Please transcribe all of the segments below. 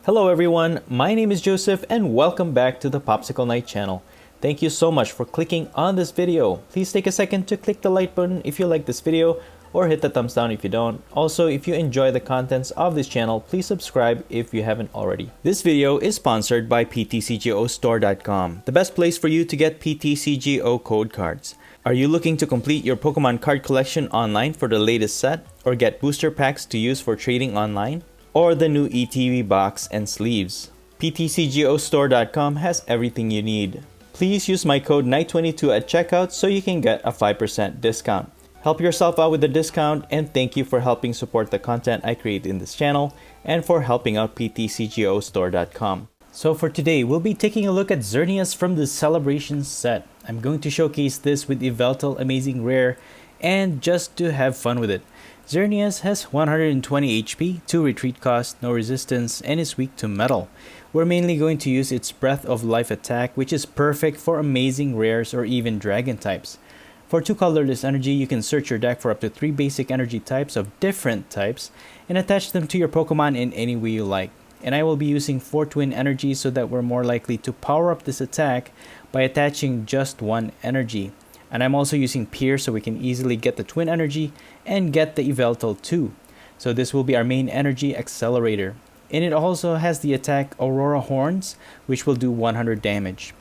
Hello everyone, my name is Joseph and welcome back to the POPSICLE KNIGHT channel. Thank you so much for clicking on this video. Please take a second to click the like button if you like this video or hit the thumbs down if you don't. Also, if you enjoy the contents of this channel, please subscribe if you haven't already. This video is sponsored by PTCGO the best place for you to get PTCGO code cards. Are you looking to complete your Pokemon card collection online for the latest set or get booster packs to use for trading online? Or the new ETB box and sleeves? PTCGO has everything you need. Please use my code KNIGHT22 at checkout so you can get a 5% discount. Help yourself out with the discount, and thank you for helping support the content I create in this channel and for helping out PTCGO. So for today, we'll be taking a look at Xerneas from the Celebration set. I'm going to showcase this with Yveltal Amazing Rare and just to have fun with it. Xerneas has 120 HP, 2 retreat cost, no resistance, and is weak to metal. We're mainly going to use its Breath of Life attack, which is perfect for amazing rares or even dragon types. For 2 colorless energy, you can search your deck for up to 3 basic energy types of different types and attach them to your Pokemon in any way you like. And I will be using 4 twin energies so that we're more likely to power up this attack by attaching just 1 energy. And I'm also using Pierce so we can easily get the twin energy and get the Yveltal too. So this will be our main energy accelerator. And it also has the attack Aurora Horns, which will do 100 damage.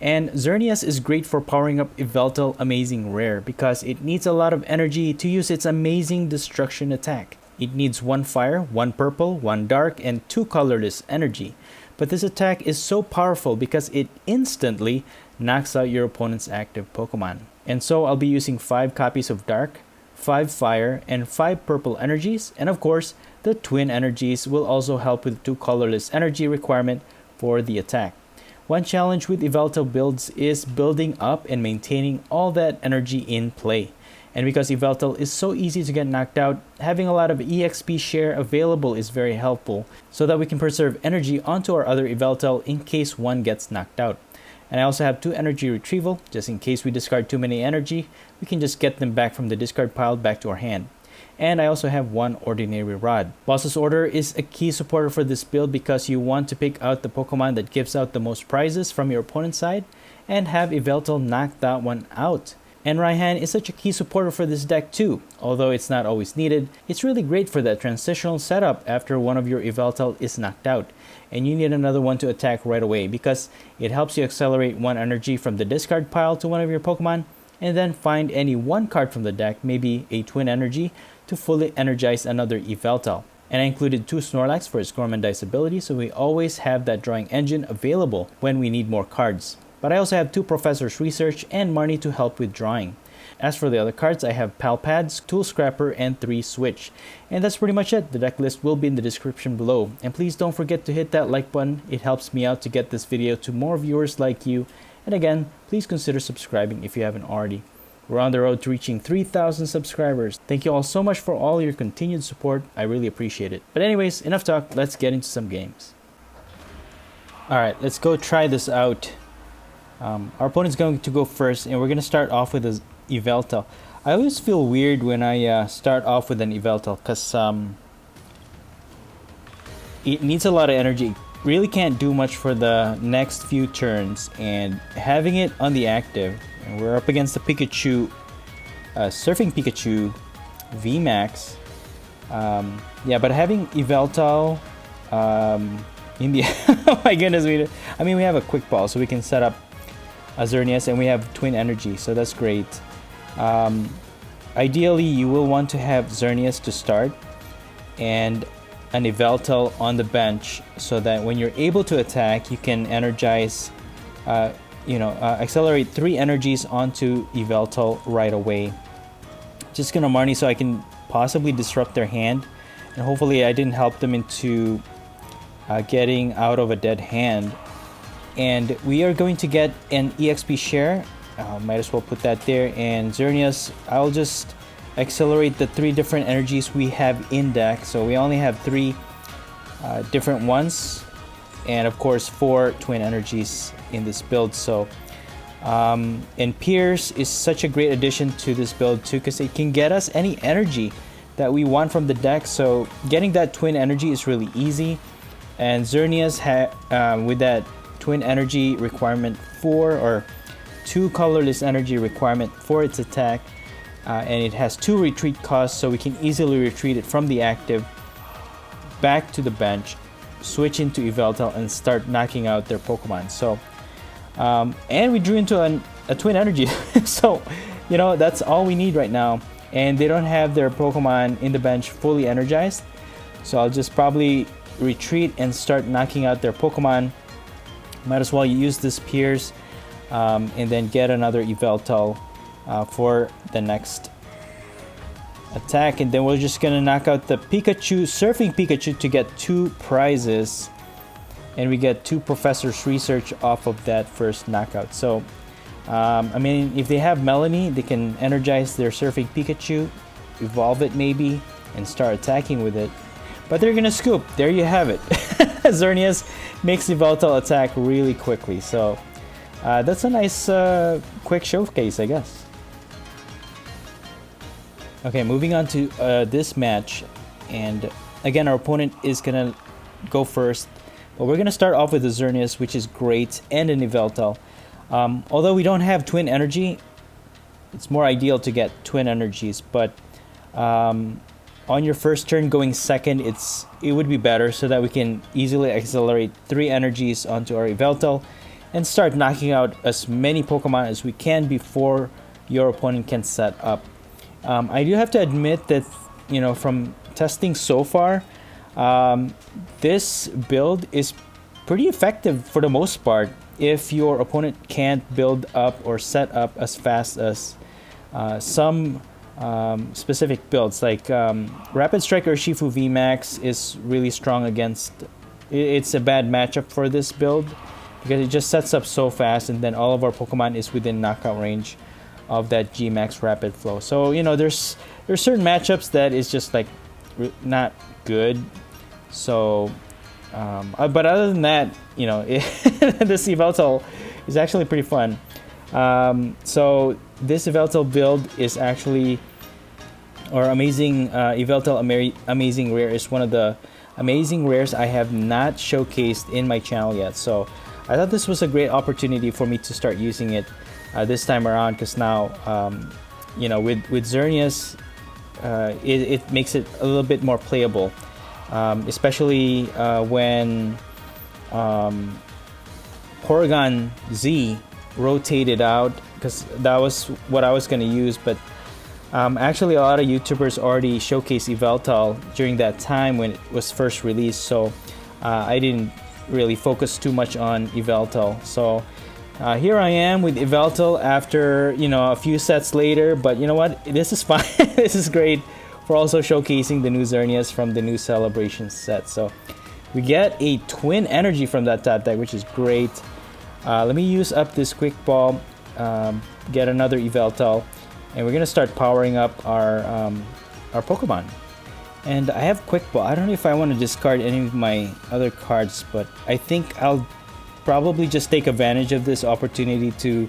And Xerneas is great for powering up Yveltal Amazing Rare because it needs a lot of energy to use its amazing destruction attack. It needs 1 fire, 1 purple, 1 dark, and 2 colorless energy. But this attack is so powerful because it instantly knocks out your opponent's active Pokemon. And so I'll be using 5 copies of Dark, 5 Fire, and 5 Purple energies, and of course, the Twin energies will also help with 2 colorless energy requirement for the attack. One challenge with Yveltal builds is building up and maintaining all that energy in play. And because Yveltal is so easy to get knocked out, having a lot of EXP share available is very helpful so that we can preserve energy onto our other Yveltal in case one gets knocked out. And I also have 2 energy retrieval, just in case we discard too many energy, we can just get them back from the discard pile back to our hand. And I also have 1 ordinary rod. Boss's Order is a key supporter for this build because you want to pick out the Pokemon that gives out the most prizes from your opponent's side and have Yveltal knock that one out. And Raihan is such a key supporter for this deck too. Although it's not always needed, it's really great for that transitional setup after one of your Yveltal is knocked out. And you need another one to attack right away because it helps you accelerate 1 energy from the discard pile to one of your Pokemon and then find any 1 card from the deck, maybe a twin energy, to fully energize another Yveltal. And I included 2 Snorlax for its Gormandize ability so we always have that drawing engine available when we need more cards. But I also have 2 Professor's Research and Marnie to help with drawing. As for the other cards, I have Palpads, Tool Scrapper, and 3 Switch. And that's pretty much it. The deck list will be in the description below. And please don't forget to hit that like button. It helps me out to get this video to more viewers like you. And again, please consider subscribing if you haven't already. We're on the road to reaching 3,000 subscribers. Thank you all so much for all your continued support. I really appreciate it. But anyways, enough talk. Let's get into some games. Alright, let's go try this out. Our opponent's going to go first, and we're going to start off with a Yveltal. I always feel weird when I start off with an Yveltal because it needs a lot of energy. Really can't do much for the next few turns, and having it on the active, and we're up against the Pikachu, Surfing Pikachu VMAX. Yeah, but having Yveltal in the oh my goodness, we have a quick ball, so we can set up a Xerneas, and we have twin energy, so that's great. Ideally, you will want to have Xerneas to start and an Yveltal on the bench so that when you're able to attack, you can energize, accelerate 3 energies onto Yveltal right away. Just gonna Marnie so I can possibly disrupt their hand, and hopefully I didn't help them into getting out of a dead hand. And we are going to get an EXP share. Might as well put that there. And Xerneas, I'll just accelerate the 3 different energies we have in deck. So we only have 3 different ones. And of course 4 twin energies in this build. So and Pierce is such a great addition to this build too, because it can get us any energy that we want from the deck. So getting that twin energy is really easy. And Xerneas with that twin energy requirement 4 or 2 colorless energy requirement for its attack, and it has 2 retreat costs, so we can easily retreat it from the active back to the bench, switch into Yveltal, and start knocking out their Pokemon. So and we drew into a twin energy. So you know, that's all we need right now, and they don't have their Pokemon in the bench fully energized, so I'll just probably retreat and start knocking out their Pokemon. Might as well use this Pierce and then get another Yveltal for the next attack, and then we're just gonna knock out the Pikachu, Surfing Pikachu, to get 2 prizes, and we get 2 Professor's Research off of that first knockout. So I mean, if they have Melanie, they can energize their Surfing Pikachu, evolve it maybe, and start attacking with it. But they're gonna scoop. There you have it. Xerneas makes Yveltal attack really quickly. So that's a nice quick showcase, I guess. Okay, moving on to this match. And again, our opponent is gonna go first. But we're gonna start off with the Xerneas, which is great, and an Yveltal. Although we don't have twin energy, it's more ideal to get twin energies. But on your first turn going second, it would be better, so that we can easily accelerate 3 energies onto our Yveltal and start knocking out as many Pokemon as we can before your opponent can set up. I do have to admit that, you know, from testing so far, this build is pretty effective for the most part if your opponent can't build up or set up as fast as some specific builds, like Rapid Strike Urshifu VMAX is really strong against. It's a bad matchup for this build because it just sets up so fast, and then all of our Pokemon is within knockout range of that G-Max Rapid Flow. So you know, there's certain matchups that is just like not good. So but other than that, you know, this Yveltal is actually pretty fun. So this Yveltal build is actually, or amazing Yveltal Amazing Rare is one of the amazing rares I have not showcased in my channel yet. So I thought this was a great opportunity for me to start using it this time around, because now you know, with Xerneas, it makes it a little bit more playable, especially when Porygon Z rotated out, because that was what I was going to use. But actually a lot of YouTubers already showcased Yveltal during that time when it was first released, so I didn't really focus too much on Yveltal. So here I am with Yveltal after, you know, a few sets later. But you know what, this is fine. This is great for also showcasing the new Xerneas from the new Celebration set. So we get a twin energy from that top deck, which is great. Let me use up this quick ball, get another Yveltal, and we're gonna start powering up our Pokemon. And I have quick ball. I don't know if I want to discard any of my other cards, but I think I'll probably just take advantage of this opportunity to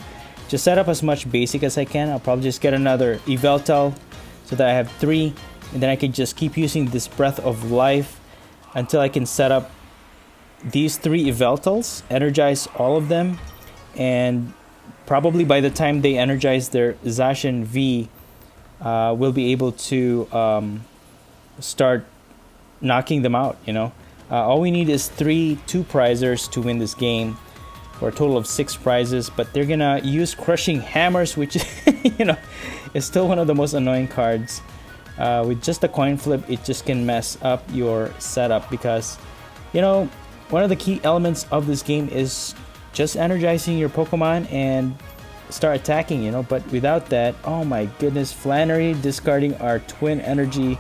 just set up as much basic as I can. I'll probably just get another Yveltal so that I have 3, and then I can just keep using this Breath of Life until I can set up these 3 Yveltals, energize all of them, and probably by the time they energize their Zacian V, we'll be able to start knocking them out, you know. All we need is 3 2-prizers to win this game, for a total of 6 prizes. But they're gonna use Crushing Hammers, which you know, is still one of the most annoying cards. With just a coin flip, it just can mess up your setup, because you know, one of the key elements of this game is just energizing your Pokemon and start attacking, you know. But without that, oh my goodness, Flannery discarding our twin energy,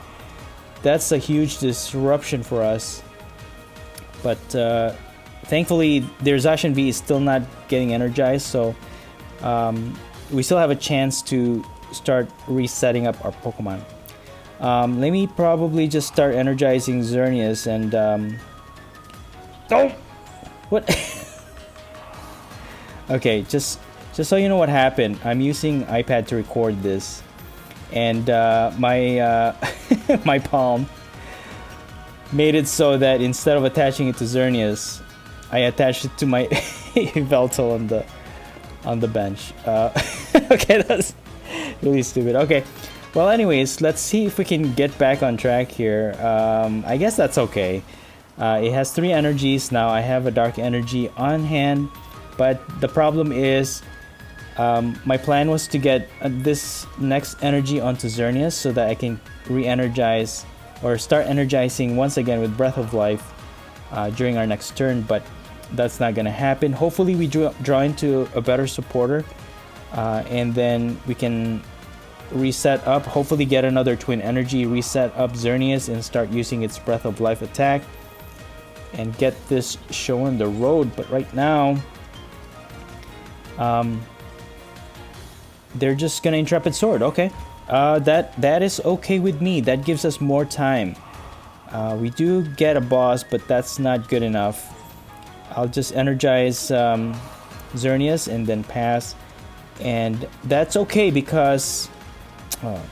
that's a huge disruption for us. But thankfully their Zacian V is still not getting energized, so we still have a chance to start resetting up our Pokemon. Let me probably just start energizing Xerneas and oh, what? Okay, just so you know what happened, I'm using iPad to record this, and my my palm made it so that instead of attaching it to Xerneas, I attached it to my Yveltal on the bench. Okay, that's really stupid. Okay, well, anyways, let's see if we can get back on track here. I guess that's okay. It has 3 energies now. I have a dark energy on hand, but the problem is my plan was to get this next energy onto Xerneas so that I can re-energize or start energizing once again with Breath of Life during our next turn, but that's not gonna happen. Hopefully we draw into a better supporter, and then we can reset up, hopefully get another twin energy, reset up Xerneas and start using its Breath of Life attack and get this show on the road. But right now they're just gonna Intrepid Sword. Okay, that is okay with me. That gives us more time. We do get a boss, but that's not good enough. I'll just energize Xerneas and then pass, and that's okay because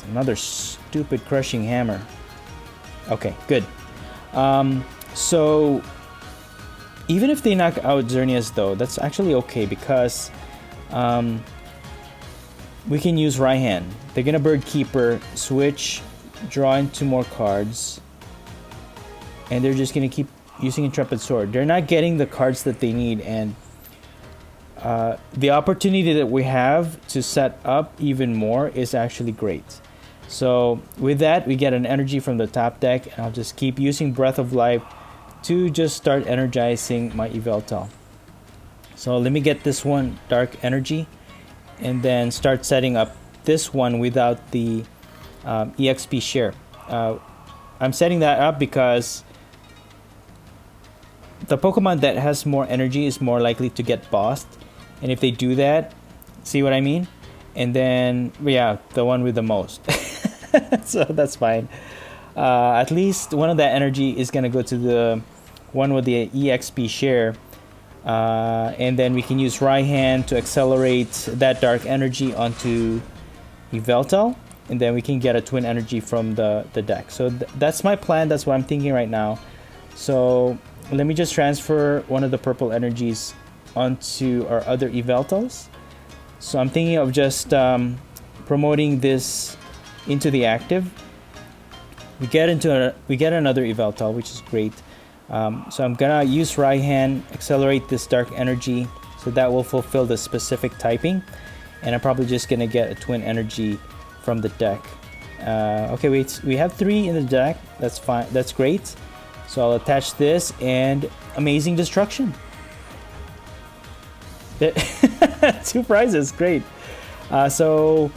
another stupid crushing hammer. Okay, good. So even if they knock out Xerneas though, that's actually okay because we can use Raihan. They're gonna Bird Keeper, switch, draw into more cards, and they're just gonna keep using Intrepid Sword. They're not getting the cards that they need, and the opportunity that we have to set up even more is actually great. So with that, we get an energy from the top deck, and I'll just keep using Breath of Life to just start energizing my Yveltal. So let me get this one dark energy and then start setting up this one without the EXP share. I'm setting that up because the Pokemon that has more energy is more likely to get bossed, and if they do that, see what I mean? And then, yeah, the one with the most. So that's fine. At least one of that energy is gonna go to the one with the EXP share, and then we can use Raihan to accelerate that dark energy onto Yveltal, and then we can get a twin energy from the deck. So that's my plan. That's what I'm thinking right now. So let me just transfer one of the purple energies onto our other Yveltals. So I'm thinking of just promoting this into the active. We get another Yveltal, which is great. So I'm gonna use Raihan, accelerate this dark energy, so that will fulfill the specific typing, and I'm probably just gonna get a twin energy from the deck. Okay, wait, we have 3 in the deck. That's fine. That's great. So I'll attach this and Amazing Destruction. 2 prizes, great. And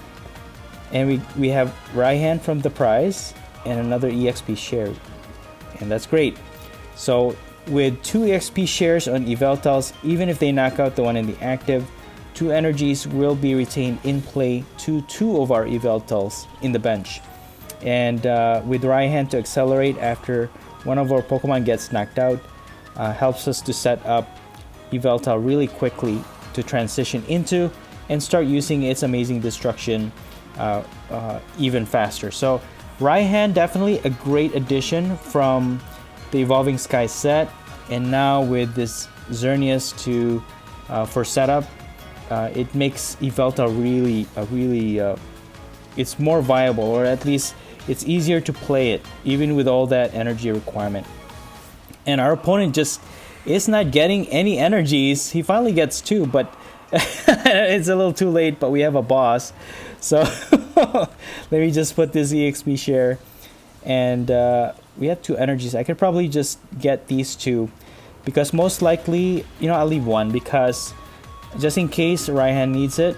we have Raihan from the prize and another EXP share, and that's great. So with 2 EXP shares on Yveltals, even if they knock out the one in the active, 2 energies will be retained in play to 2 of our Yveltals in the bench. And with Raihan to accelerate after one of our Pokemon gets knocked out, helps us to set up Yveltal really quickly to transition into and start using its Amazing Destruction even faster. So Raihan, definitely a great addition from the Evolving Sky set, and now with this Xerneas for setup, it makes Yveltal really it's more viable, or at least it's easier to play it even with all that energy requirement. And our opponent just is not getting any energies. He finally gets 2, but it's a little too late, but we have a boss. So let me just put this EXP share, and we have 2 energies. I could probably just get these 2, because most likely, I'll leave 1, because just in case Raihan needs it,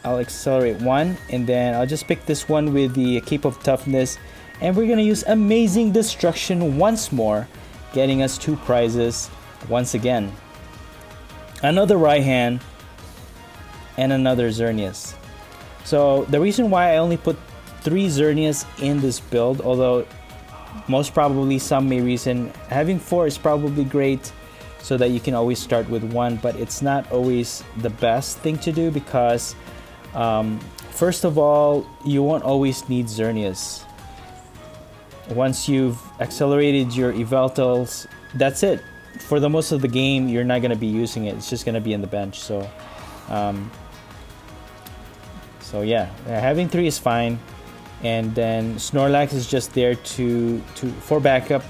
I'll accelerate 1, and then I'll just pick this one with the Cape of Toughness, and we're gonna use Amazing Destruction once more, getting us 2 prizes once again. Another Raihan and another Xerneas. So the reason why I only put 3 Xerneas in this build, although most probably some may reason having 4 is probably great, so that you can always start with 1, but it's not always the best thing to do, because first of all, you won't always need Xerneas. once you've accelerated your Yveltals, that's it. For the most of the game, you're not going to be using it. It's just going to be in the bench. So, yeah, having 3 is fine. And then Snorlax is just there for backup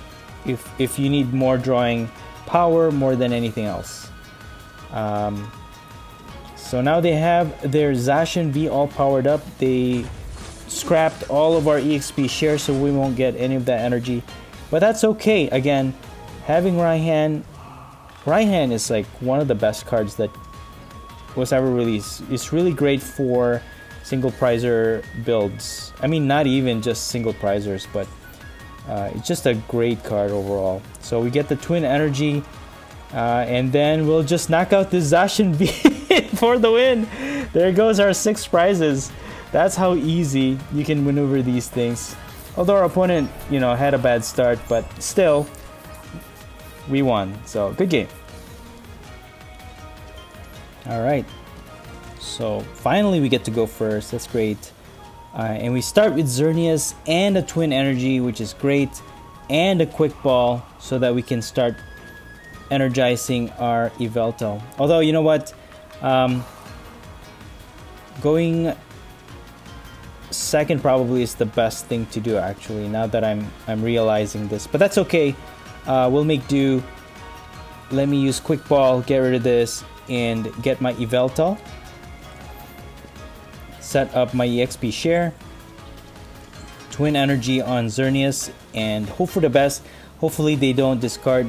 if you need more drawing power more than anything else. So now they have their Zacian V all powered up. They scrapped all of our EXP shares, so we won't get any of that energy. But that's okay. Again, having Raihan is like one of the best cards that was ever released. It's really great for single prizer builds. I mean, not even just single prizers, but it's just a great card overall. So we get the twin energy, and then we'll just knock out this Zacian V for the win. There goes our 6 prizes. That's how easy you can maneuver these things. Although our opponent, you know, had a bad start, but still, we won. So good game. All right. So finally we get to go first. That's great. And we start with Xerneas and a twin energy, which is great, and a quick ball so that we can start energizing our Yveltal. Although, you know what? Going second probably is the best thing to do, actually, now that I'm realizing this. But that's okay. We'll make do. Let me use quick ball, get rid of this, and get my Yveltal. Set up my EXP share. Twin energy on Xerneas, and hope for the best. Hopefully they don't discard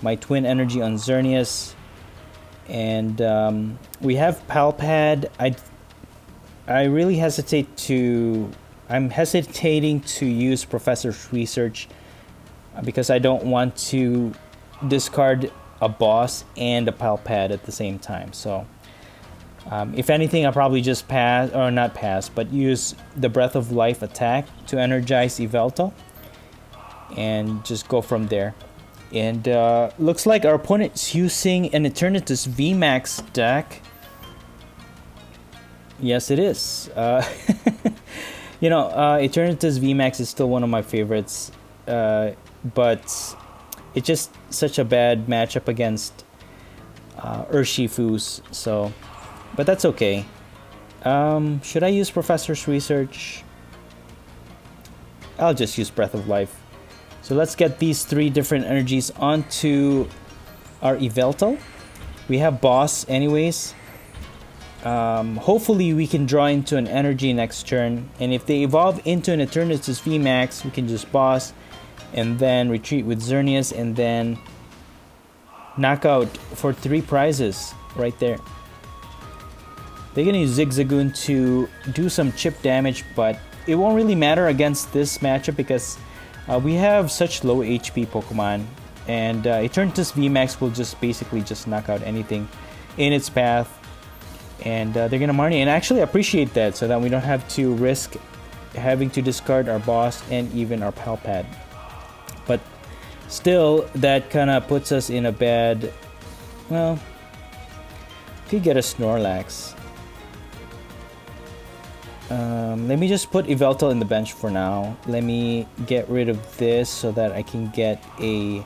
my twin energy on Xerneas. And we have Palpad. I really hesitate to... I'm hesitating to use Professor's Research because I don't want to discard a boss and a Palpad at the same time. So if anything, I'll probably just pass, or not pass, but use the Breath of Life attack to energize Yveltal and just go from there. And looks like our opponent's using an Eternatus VMAX deck. Yes, it is. You know, Eternatus VMAX is still one of my favorites, but it's just such a bad matchup against Urshifus, so... But that's okay. Should I use Professor's Research? I'll just use Breath of Life. So let's get these 3 different energies onto our Yveltal. We have Boss anyways. Hopefully we can draw into an energy next turn. And if they evolve into an Eternatus VMAX, we can just Boss and then retreat with Xerneas and then knock out for 3 prizes right there. They're going to use Zigzagoon to do some chip damage, but it won't really matter against this matchup because we have such low HP Pokemon, and Eternatus VMAX will just basically just knock out anything in its path, and they're going to Marnie, and I actually appreciate that so that we don't have to risk having to discard our boss and even our Palpad. But still, that kind of puts us in a bad... Well, could get a Snorlax. Let me just put Yveltal in the bench for now. Let me get rid of this so that I can get a...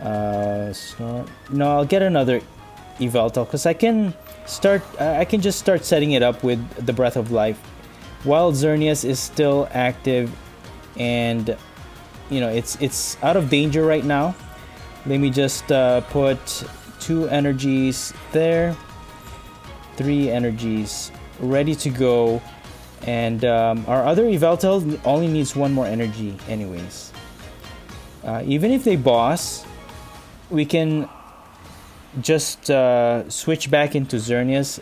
No, I'll get another Yveltal because I can start... I can just start setting it up with the Breath of Life while Xerneas is still active, and you know it's out of danger right now. Let me just put 2 energies there, 3 energies ready to go. And our other Yveltal only needs 1 more energy anyways. Even if they boss, we can just switch back into Xerneas,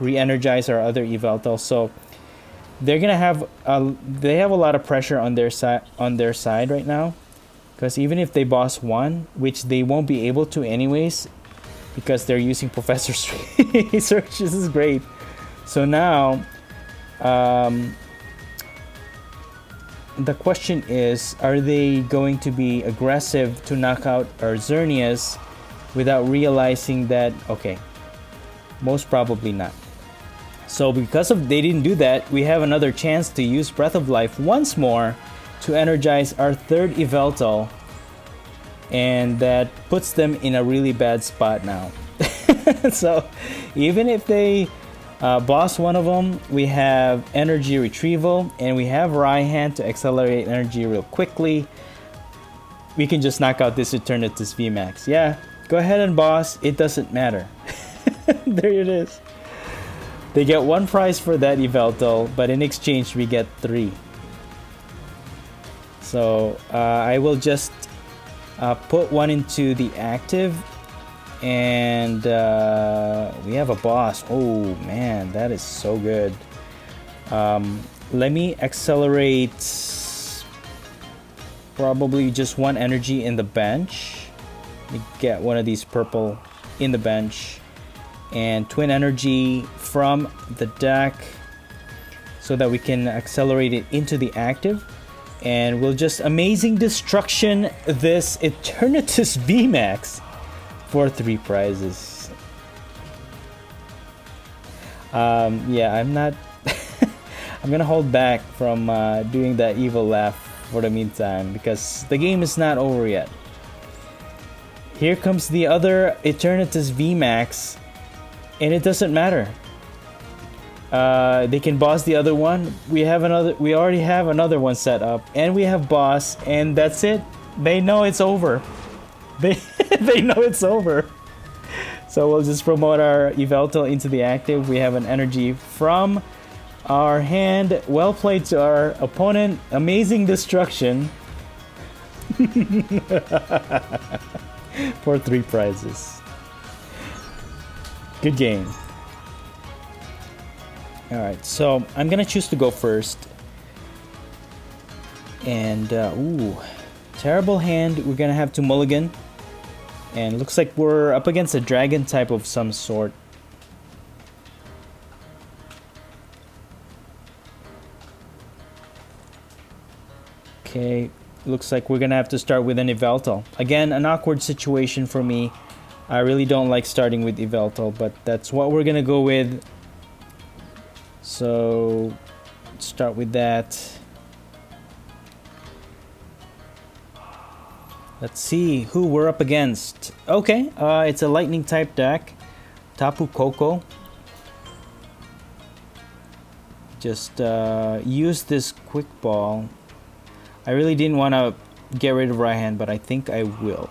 re-energize our other Yveltal. So they're gonna have they have a lot of pressure on their side right now, because even if they boss 1, which they won't be able to anyways, because they're using Professor's Research. This is great. So now. The question is, are they going to be aggressive to knock out our Xerneas without realizing that, okay, most probably not. So because of they didn't do that, we have another chance to use Breath of Life once more to energize our third Yveltal, and that puts them in a really bad spot now. So even if they boss one of them, we have energy retrieval and we have Raihan to accelerate energy real quickly. We can just knock out this Eternatus VMAX. Yeah, go ahead and boss, it doesn't matter. There it is. They get 1 prize for that Yveltal, but in exchange we get 3. So I will just put one into the active, and we have a boss. Oh man, that is so good. Let me accelerate probably just 1 energy in the bench. Let me get one of these purple in the bench, and twin energy from the deck so that we can accelerate it into the active. And we'll just amazing destruction this Eternatus VMAX for 3 prizes. Yeah, I'm not I'm gonna hold back from doing that evil laugh for the meantime, because the game is not over yet. Here comes the other Eternatus VMAX, and it doesn't matter. They can boss the other one. We already have another one set up, and we have boss, and that's it. They know it's over. They know it's over. So we'll just promote our Yveltal into the active. We have an energy from our hand. Well played to our opponent. Amazing destruction. For 3 prizes. Good game. Alright, so I'm gonna choose to go first. And, ooh, terrible hand. We're gonna have to mulligan. And looks like we're up against a dragon type of some sort. Okay, looks like we're gonna have to start with an Yveltal. Again, an awkward situation for me. I really don't like starting with Yveltal, but that's what we're gonna go with. So, let's start with that. Let's see who we're up against. Okay, it's a lightning type deck. Tapu Koko. Just use this quick ball. I really didn't want to get rid of Raihan, but I think I will.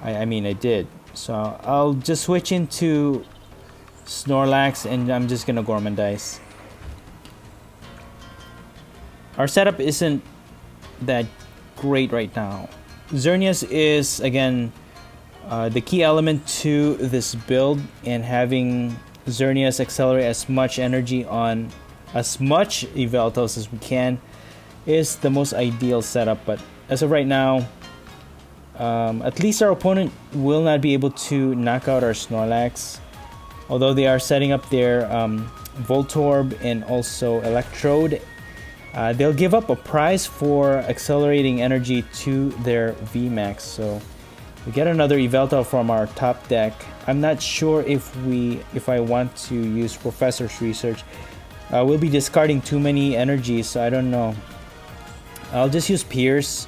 I mean, I did. So I'll just switch into Snorlax, and I'm just gonna Gormandize. Our setup isn't that great right now. Xerneas is, again, the key element to this build, and having Xerneas accelerate as much energy on as much Yveltals as we can is the most ideal setup. But as of right now, at least our opponent will not be able to knock out our Snorlax, although they are setting up their Voltorb and also Electrode. They'll give up a prize for accelerating energy to their VMAX, so we get another Yveltal from our top deck. I'm not sure if I want to use Professor's Research. We'll be discarding too many energies, so I don't know. I'll just use Pierce.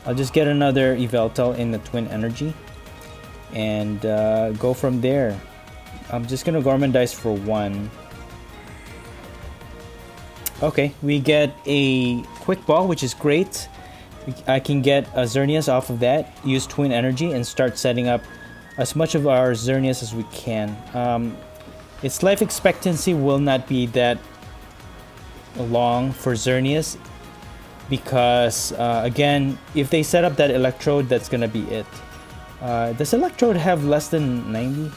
I'll just get another Yveltal in the twin energy and go from there. I'm just gonna Gormandize for 1. Okay, we get a quick ball, which is great. I can get a Xerneas off of that, use twin energy, and start setting up as much of our Xerneas as we can. Its life expectancy will not be that long for Xerneas, because again, if they set up that Electrode, that's gonna be it. Does Electrode have less than 90?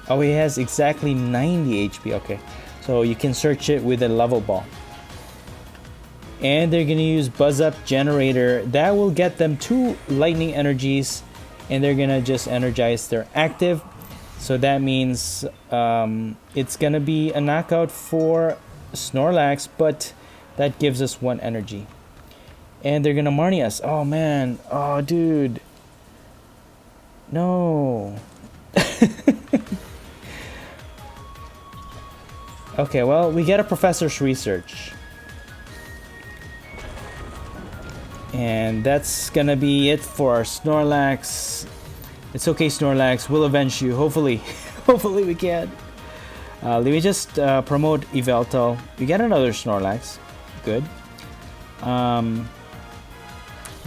Oh, he has exactly 90 HP. Okay, so you can search it with a level ball. And they're gonna use Buzz Up Generator. That will get them 2 lightning energies, and they're gonna just energize their active. So that means it's gonna be a knockout for Snorlax, but that gives us 1 energy. And they're gonna Marnie us. Oh man, oh dude. No. Okay, well, we get a Professor's Research. And that's gonna be it for our Snorlax. It's okay, Snorlax, we'll avenge you, hopefully. Hopefully we can. Let me just promote Yveltal. We get another Snorlax. Good. Let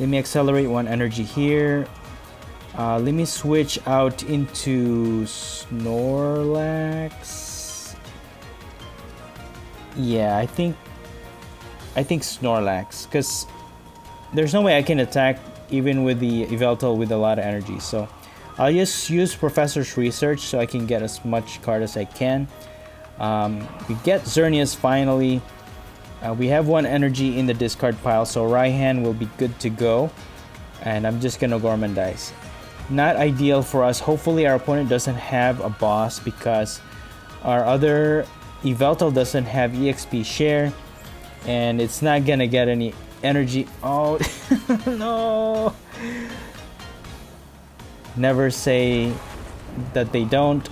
me accelerate one energy here. Let me switch out into Snorlax. Yeah, I think Snorlax, because there's no way I can attack even with the Yveltal with a lot of energy. So I'll just use Professor's Research so I can get as much card as I can. We get Xerneas finally. We have one energy in the discard pile, so Raihan will be good to go. And I'm just gonna Gormandize. Not ideal for us. Hopefully our opponent doesn't have a boss, because our other Yveltal doesn't have EXP share, and it's not gonna get any energy. Oh no! Never say that they don't.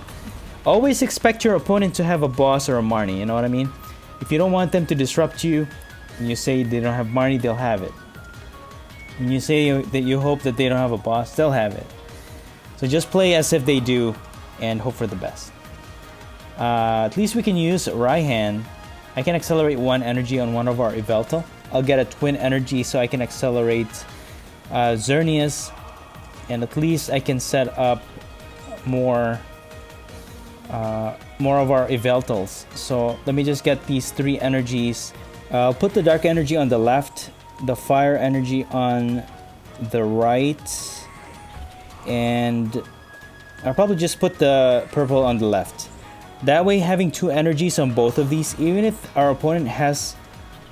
Always expect your opponent to have a boss or a Marnie, you know what I mean? If you don't want them to disrupt you, and you say they don't have Marnie, they'll have it. When you say that you hope that they don't have a boss, they'll have it. So just play as if they do and hope for the best. At least we can use Raihan. I can accelerate one energy on one of our Yveltal. I'll get a twin energy so I can accelerate Xerneas, and at least I can set up more of our Yveltals. So let me just get these 3 energies. I'll put the dark energy on the left, the fire energy on the right, and I'll probably just put the purple on the left. That way, having 2 energies on both of these, even if our opponent has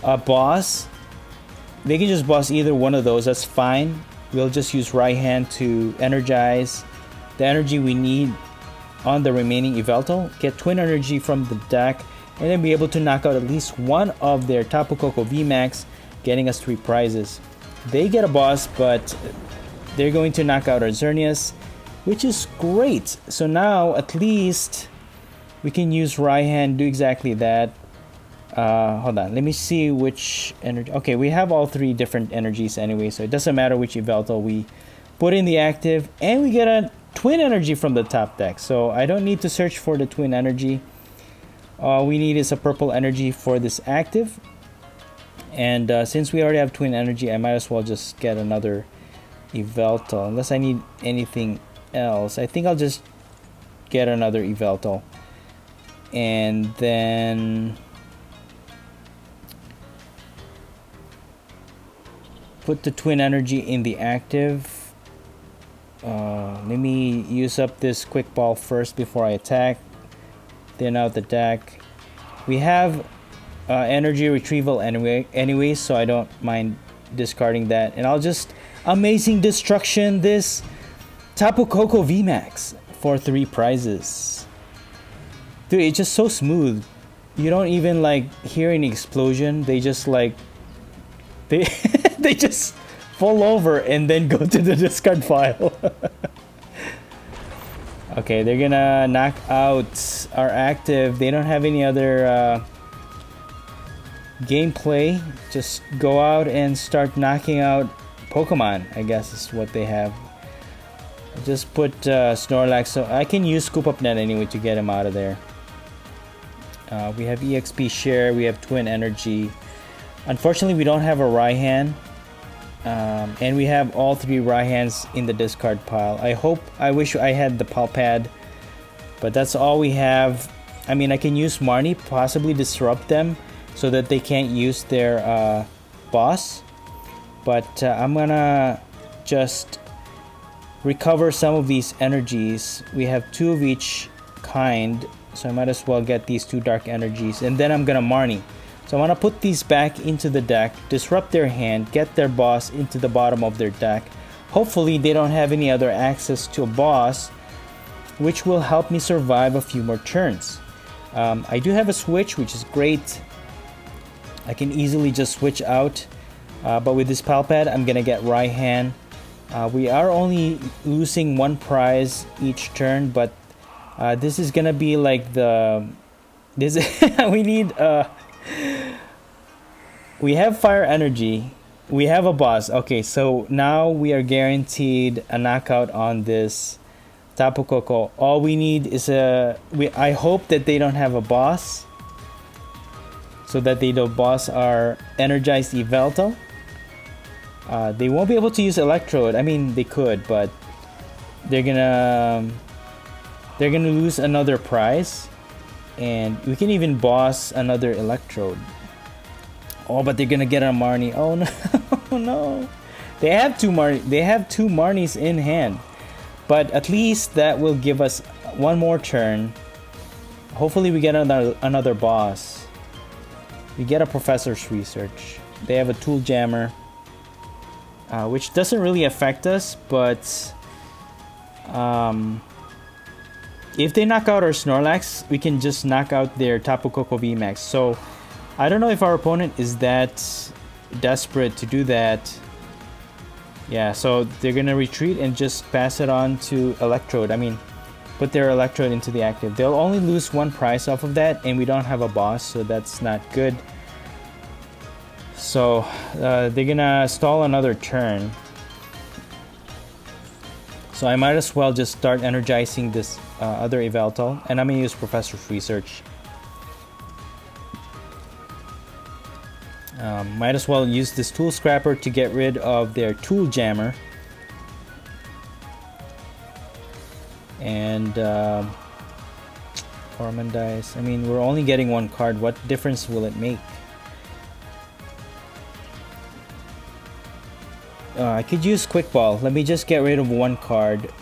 a boss, they can just boss either one of those. That's fine. We'll just use Raihan to energize the energy we need on the remaining Yveltal, get twin energy from the deck, and then be able to knock out at least one of their Tapu Koko VMAX, getting us 3 prizes. They get a boss, but they're going to knock out our Xerneas, which is great. So now at least we can use Raihan, do exactly that. Hold on, let me see which energy. Okay, we have all 3 different energies anyway, so it doesn't matter which Yveltal we put in the active, and we get a twin energy from the top deck. So I don't need to search for the twin energy. All we need is a purple energy for this active. And since we already have twin energy, I might as well just get another Yveltal, unless I need anything else. I think I'll just get another Yveltal, and then put the twin energy in the active. Let me use up this quick ball first before I attack. Thin out the deck. We have energy retrieval anyway, so I don't mind discarding that. And I'll just Amazing Destruction this Tapu Koko VMAX for 3 prizes. Dude, it's just so smooth. You don't even like hear any explosion. They just like they just fall over and then go to the discard pile. Okay, they're gonna knock out our active. They don't have any other gameplay. Just go out and start knocking out Pokemon, I guess is what they have. Just put Snorlax, so I can use Scoop Up Net anyway to get him out of there. We have EXP share, we have twin energy. Unfortunately, we don't have a Raihan. And we have all 3 Raihans in the discard pile. I wish I had the Palpad, but that's all we have. I mean, I can use Marnie, possibly disrupt them so that they can't use their boss. But I'm gonna just recover some of these energies. We have 2 of each kind, so I might as well get these 2 dark energies, and then I'm gonna Marnie. So I want to put these back into the deck, disrupt their hand, get their boss into the bottom of their deck. Hopefully they don't have any other access to a boss, which will help me survive a few more turns. I do have a switch, which is great. I can easily just switch out. But with this Palpad, I'm going to get Raihan. We are only losing 1 prize each turn, but this is going to be like the... we need... we have fire energy. we have a boss. Okay, so now we are guaranteed a knockout on this Tapu Koko. All we need is I hope that they don't have a boss, so that they don't boss our energized Yveltal. They won't be able to use Electrode. I mean, they could, but they're gonna lose another prize, and we can even boss another Electrode. Oh, but they're gonna get a Marnie. Oh no, oh no! They have two Marnies in hand, but at least that will give us one more turn. Hopefully, we get another boss. We get a Professor's Research. They have a Tool Jammer, which doesn't really affect us, but if they knock out our Snorlax, we can just knock out their Tapu Koko VMAX. So I don't know if our opponent is that desperate to do that. Yeah, so they're gonna retreat and just pass it on to Electrode. I mean, put their Electrode into the active. They'll only lose one prize off of that, and we don't have a boss, so that's not good. So they're gonna stall another turn. So I might as well just start energizing this other Yveltal, and I'm gonna use Professor's Research. Might as well use this Tool Scrapper to get rid of their Tool Jammer. And Energize. I mean, we're only getting one card. What difference will it make? I could use Quick Ball. Let me just get rid of one card.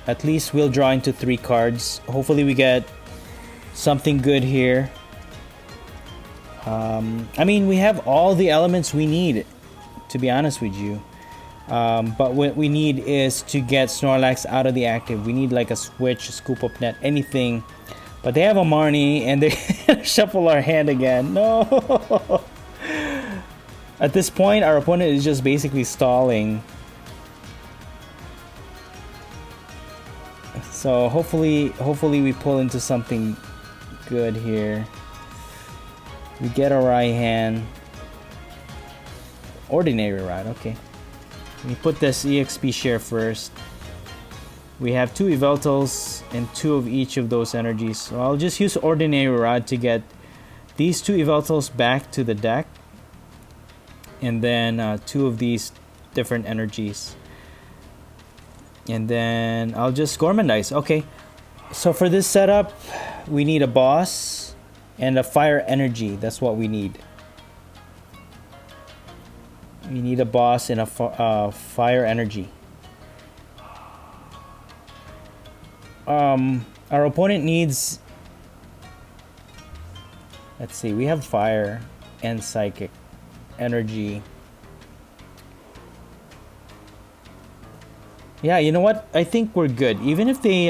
At least we'll draw into 3 cards. Hopefully we get something good here. I mean, we have all the elements we need, to be honest with you. But what we need is to get Snorlax out of the active. We need like a Switch, a Scoop Up Net, anything. But they have a Marnie, and they shuffle our hand again. No! At this point, our opponent is just basically stalling. So hopefully we pull into something good here. We get a Raihan. Ordinary Rod, okay. Let me put this EXP share first. We have 2 Yveltals and 2 of each of those energies. So I'll just use Ordinary Rod to get these 2 Yveltals back to the deck. And then 2 of these different energies. And then I'll just Gormandize. Okay. So for this setup, we need a boss and a Fire Energy. That's what we need. We need a boss and a Fire Energy. Our opponent needs... Let's see. We have Fire and Psychic Energy. Yeah, you know what? I think we're good. Even if they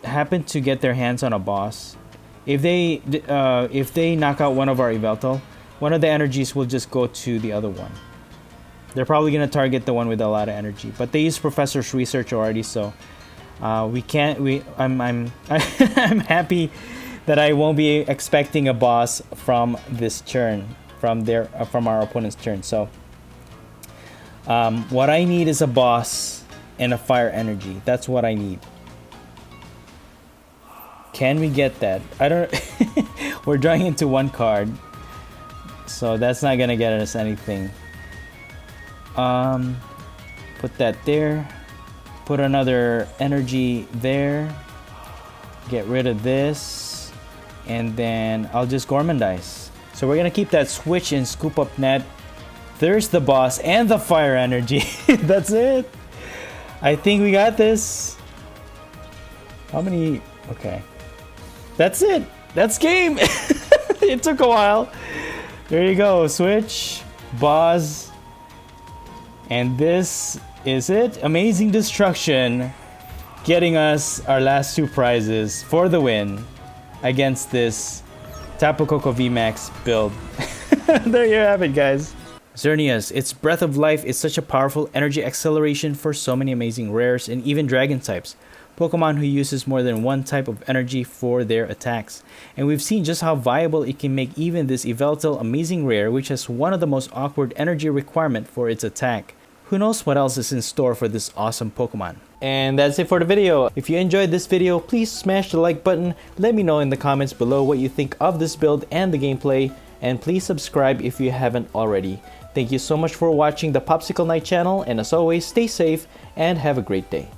happen to get their hands on a boss, if they knock out one of our Yveltal, one of the energies will just go to the other one. They're probably gonna target the one with a lot of energy, but they use Professor's Research already, so we can't. I'm I'm happy that I won't be expecting a boss from this turn, from our opponent's turn. So what I need is a boss and a Fire Energy. That's what I need. Can we get that? I don't. We're drawing into 1 card, so that's not gonna get us anything. Put that there. Put another energy there. Get rid of this, and then I'll just Gormandize. So we're gonna keep that Switch and Scoop Up Net. There's the boss and the Fire Energy. That's it. I think we got this. How many? Okay. That's it. That's game. It took a while. There you go. Switch, boss. And this is it. Amazing Destruction. Getting us our last 2 prizes for the win against this Tapu Koko VMAX build. There you have it, guys. Xerneas, its breath of life is such a powerful energy acceleration for so many amazing rares and even dragon types. Pokemon who uses more than one type of energy for their attacks. And we've seen just how viable it can make even this Yveltal Amazing Rare, which has one of the most awkward energy requirement for its attack. Who knows what else is in store for this awesome Pokemon. And that's it for the video. If you enjoyed this video, please smash the like button. Let me know in the comments below what you think of this build and the gameplay. And please subscribe if you haven't already. Thank you so much for watching the Popsicle Knight channel, and as always, stay safe and have a great day.